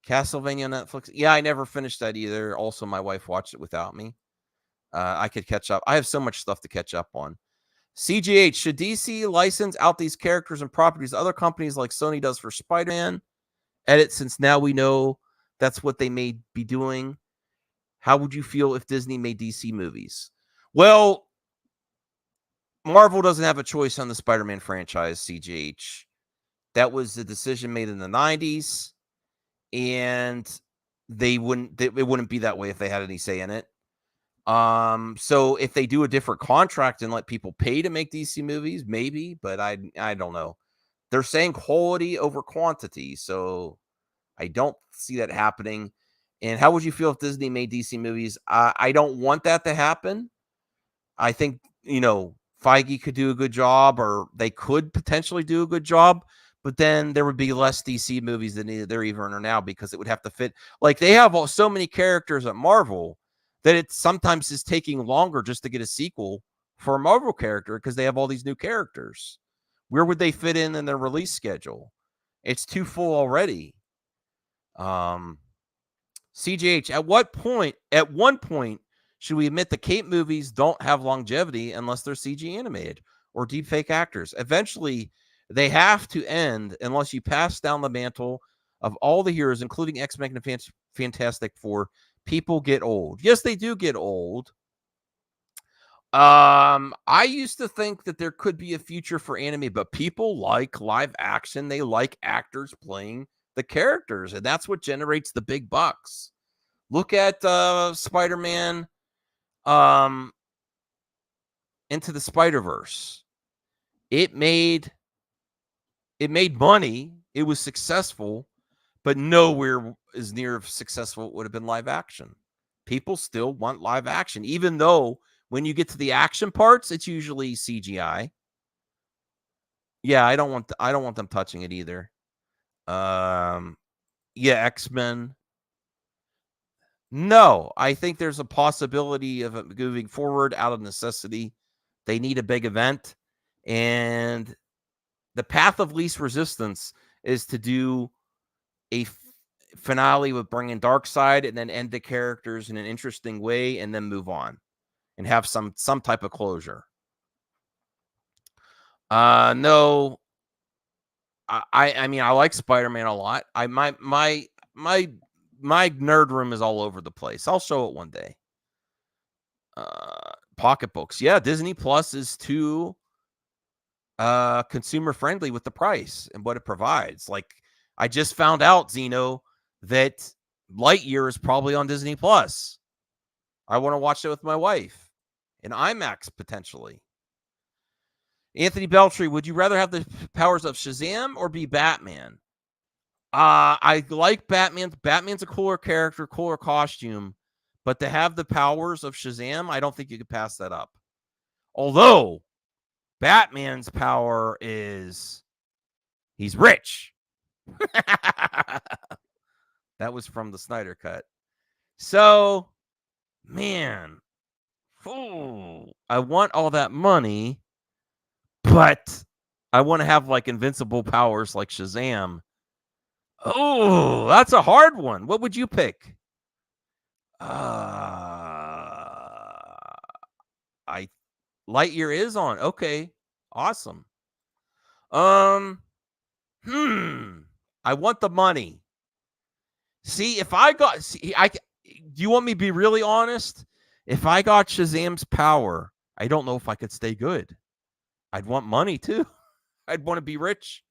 Castlevania on Netflix. Yeah, I never finished that either. Also, my wife watched it without me. I could catch up. I have so much stuff to catch up on. CGH, should DC license out these characters and properties other companies like Sony does for Spider-Man? Edit, since now we know that's what they may be doing. How would you feel if Disney made DC movies? Well, Marvel doesn't have a choice on the Spider-Man franchise, CGH. That was the decision made in the 90s, and it wouldn't be that way if they had any say in it. So if they do a different contract and let people pay to make DC movies, maybe, but I don't know. They're saying quality over quantity, so I don't see that happening. And how would you feel if Disney made DC movies? I don't want that to happen. I think, Feige could do a good job, or they could potentially do a good job, but then there would be less DC movies than there even are now because it would have to fit. Like, they have so many characters at Marvel that it sometimes is taking longer just to get a sequel for a Marvel character because they have all these new characters. Where would they fit in their release schedule? It's too full already. CGH, at one point, should we admit the Cape movies don't have longevity unless they're CG animated or deepfake actors? Eventually, they have to end unless you pass down the mantle of all the heroes, including X-Men and Fantastic Four. People get old. Yes, they do get old. I used to think that there could be a future for anime, but people like live action. They like actors playing the characters, and that's what generates the big bucks. Look at Spider-Man Into the Spider-Verse. It made money It was successful, but nowhere as near successful it would have been live action. People still want live action, even though when you get to the action parts, it's usually CGI. Yeah, I don't want them touching it either. Yeah, X-Men. No, I think there's a possibility of it moving forward out of necessity. They need a big event, and the path of least resistance is to do a finale with bringing Darkseid and then end the characters in an interesting way and then move on and have some type of closure. No, I mean, I like Spider-Man a lot. My nerd room is all over the place. I'll show it one day. Pocketbooks. Yeah, Disney Plus is too consumer friendly with the price and what it provides. Like, I just found out, Zeno, that Lightyear is probably on Disney Plus. I want to watch it with my wife in IMAX potentially. Anthony Beltry, would you rather have the powers of Shazam or be Batman? I like Batman. Batman's a cooler character, cooler costume, but to have the powers of Shazam, I don't think you could pass that up. Although Batman's power is he's rich. That was from the Snyder Cut. So, man, I want all that money, but I want to have like invincible powers like Shazam. Oh, that's a hard one. What would you pick? Lightyear is on. Okay, awesome. I want the money. See, if I got, do you want me to be really honest? If I got Shazam's power, I don't know if I could stay good. I'd want money too. I'd want to be rich.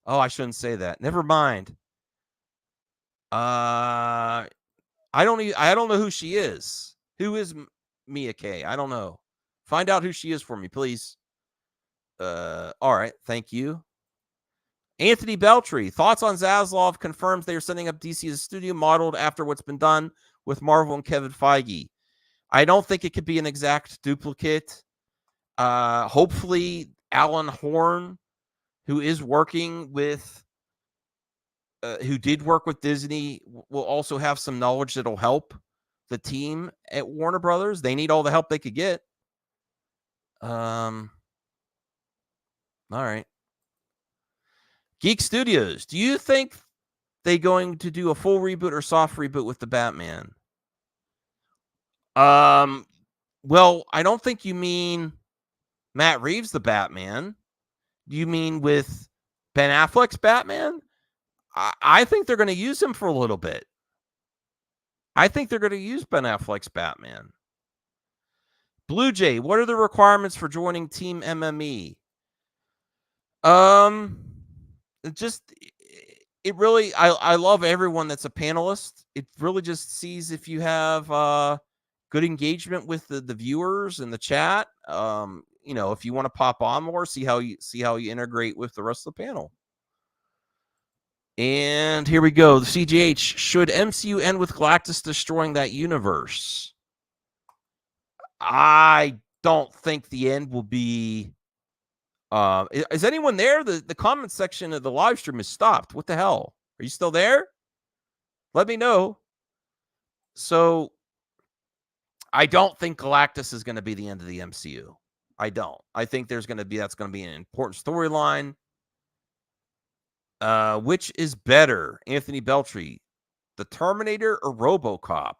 Oh, I shouldn't say that. Never mind. I don't know who she is. Who is Mia K? I don't know. Find out who she is for me, please. All right. Thank you. Anthony Beltry, thoughts on Zaslav confirms they are setting up DC as a studio modeled after what's been done with Marvel and Kevin Feige. I don't think it could be an exact duplicate. Hopefully Alan Horn, who is working with, who did work with Disney, will also have some knowledge that'll help the team at Warner Brothers. They need all the help they could get. All right. Geek Studios, do you think they going to do a full reboot or soft reboot with the Batman? Well, I don't think you mean Matt Reeves, the Batman. Do you mean with Ben Affleck's Batman? I think they're going to use him for a little bit. I think they're going to use Ben Affleck's Batman. Blue Jay, what are the requirements for joining Team MME? It really, I love everyone that's a panelist. It really just sees if you have good engagement with the viewers and the chat. If you want to pop on more, see how you integrate with the rest of the panel. And here we go. The CGH, should MCU end with Galactus destroying that universe? I don't think the end will be. Is anyone there? The comment section of the live stream is stopped. What the hell? Are you still there? Let me know. So I don't think Galactus is going to be the end of the MCU. I don't. I think that's going to be an important storyline. Which is better, Anthony Beltry, the Terminator or RoboCop?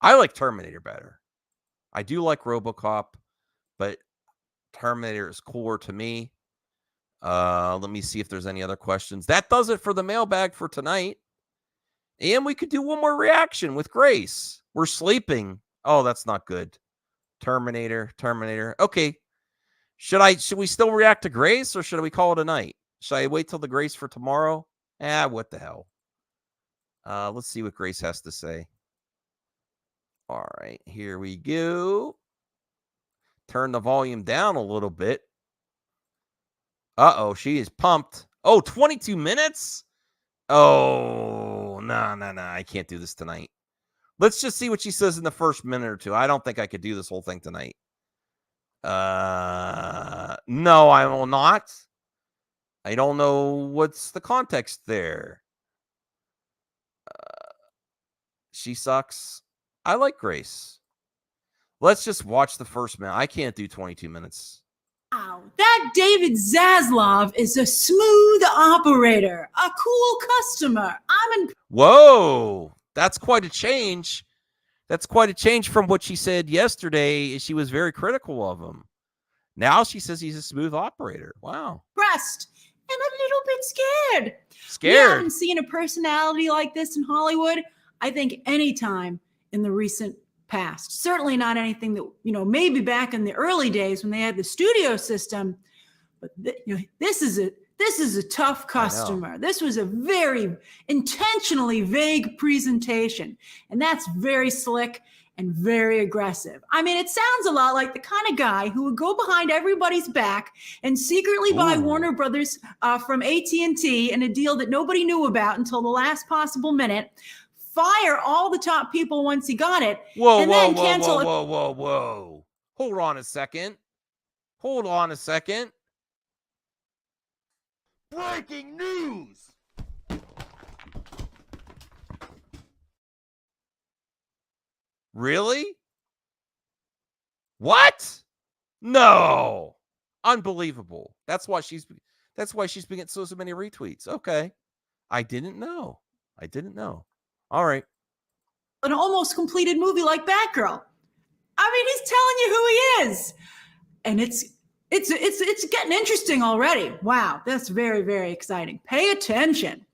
I like Terminator better. I do like RoboCop, but Terminator is cooler to me. Let me see if there's any other questions. That does it for the mailbag for tonight. And we could do one more reaction with Grace. We're sleeping. Oh, that's not good. Terminator. Okay. Should we still react to Grace or should we call it a night? Should I wait till the Grace for tomorrow? What the hell? Let's see what Grace has to say. All right, here we go. Turn the volume down a little bit. Uh-oh, she is pumped. Oh, 22 minutes? Oh, no. I can't do this tonight. Let's just see what she says in the first minute or two. I don't think I could do this whole thing tonight. No, I will not. I don't know what's the context there. She sucks. I like Grace. Let's just watch the first minute. I can't do 22 minutes. Wow, that David Zaslav is a smooth operator, a cool customer. Whoa, that's quite a change. That's quite a change from what she said yesterday. She was very critical of him. Now she says he's a smooth operator. Wow. Impressed and a little bit scared. We Scared. haven't seen a personality like this in Hollywood, I think, any time in the recent past. Certainly not anything that, maybe back in the early days when they had the studio system. But this is a tough customer. This was a very intentionally vague presentation, and that's very slick and very aggressive. I mean, it sounds a lot like the kind of guy who would go behind everybody's back and secretly buy Warner Brothers from AT&T in a deal that nobody knew about until the last possible minute, fire all the top people once he got it, Whoa. Hold on a second. Breaking news. Really? What? No. Unbelievable. That's why she's been getting so many retweets. Okay. I didn't know. All right. An almost completed movie like Batgirl. I mean, he's telling you who he is. And it's getting interesting already. Wow, that's very, very exciting. Pay attention.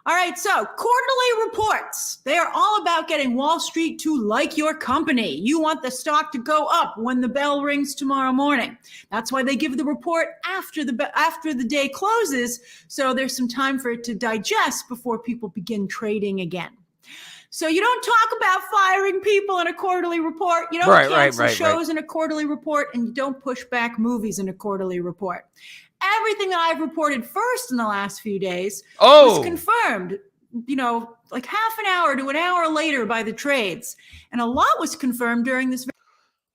All right, so quarterly reports. They are all about getting Wall Street to like your company. You want the stock to go up when the bell rings tomorrow morning. That's why they give the report after the day closes, so there's some time for it to digest before people begin trading again. So you don't talk about firing people in a quarterly report. You don't cancel shows in a quarterly report, and you don't push back movies in a quarterly report. Everything that I've reported first in the last few days was confirmed, like half an hour to an hour later by the trades. And a lot was confirmed during this.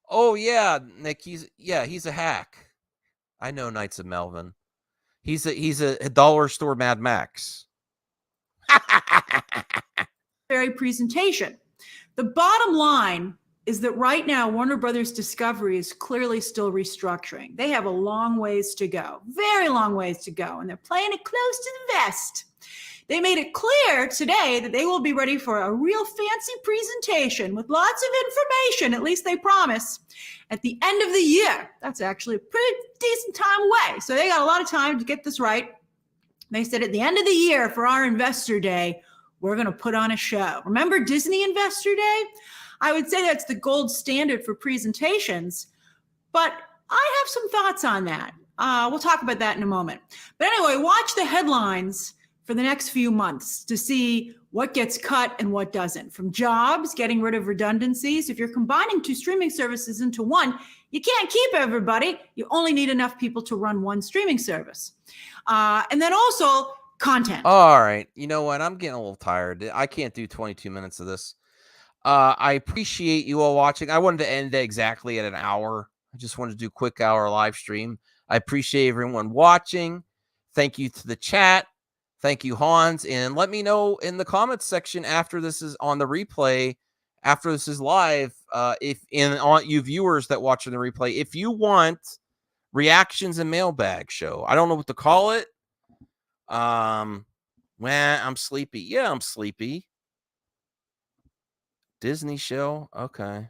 Oh, yeah, Nick, he's a hack. I know Knights of Melvin. He's a dollar store Mad Max. Very presentation. The bottom line is that right now, Warner Brothers Discovery is clearly still restructuring. They have a long ways to go, very long ways to go, and they're playing it close to the vest. They made it clear today that they will be ready for a real fancy presentation with lots of information, at least they promise, at the end of the year. That's actually a pretty decent time away. So they got a lot of time to get this right. They said at the end of the year for our Investor Day, we're going to put on a show. Remember Disney Investor Day? I would say that's the gold standard for presentations, but I have some thoughts on that. We'll talk about that in a moment. But anyway, watch the headlines for the next few months to see what gets cut and what doesn't. From jobs, getting rid of redundancies. If you're combining two streaming services into one, you can't keep everybody. You only need enough people to run one streaming service. And then also content. All right. You know what? I'm getting a little tired. I can't do 22 minutes of this. I appreciate you all watching. I wanted to end exactly at an hour. I just wanted to do a quick hour live stream. I appreciate everyone watching. Thank you to the chat. Thank you, Hans. And let me know in the comments section after this is on the replay, after this is live, on you viewers that watch on the replay, if you want reactions and mailbag show. I don't know what to call it. I'm sleepy. Yeah, I'm sleepy. Disney show. Okay.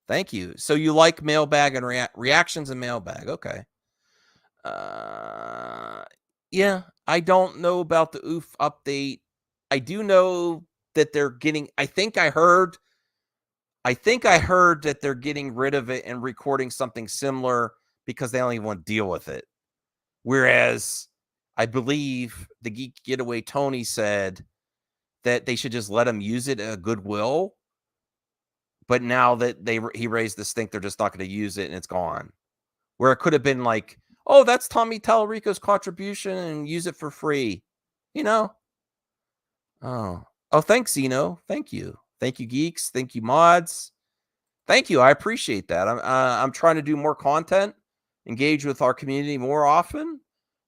Thank you. So you like mailbag and reactions and mailbag. Okay. Yeah, I don't know about the OOF update. I do know that they're getting, I think I heard that they're getting rid of it and recording something similar because they don't even want to deal with it. Whereas I believe the Geek Getaway Tony said that they should just let them use it at goodwill. But now that he raised the stink, they're just not going to use it and it's gone. Where it could have been like, oh, that's Tommy Tallarico's contribution and use it for free. You know? Oh, thanks, Zeno. Thank you. Thank you, geeks. Thank you, mods. Thank you. I appreciate that. I'm trying to do more content, engage with our community more often.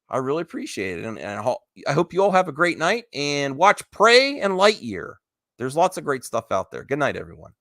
I really appreciate it. And I hope you all have a great night and watch Prey and Lightyear. There's lots of great stuff out there. Good night, everyone.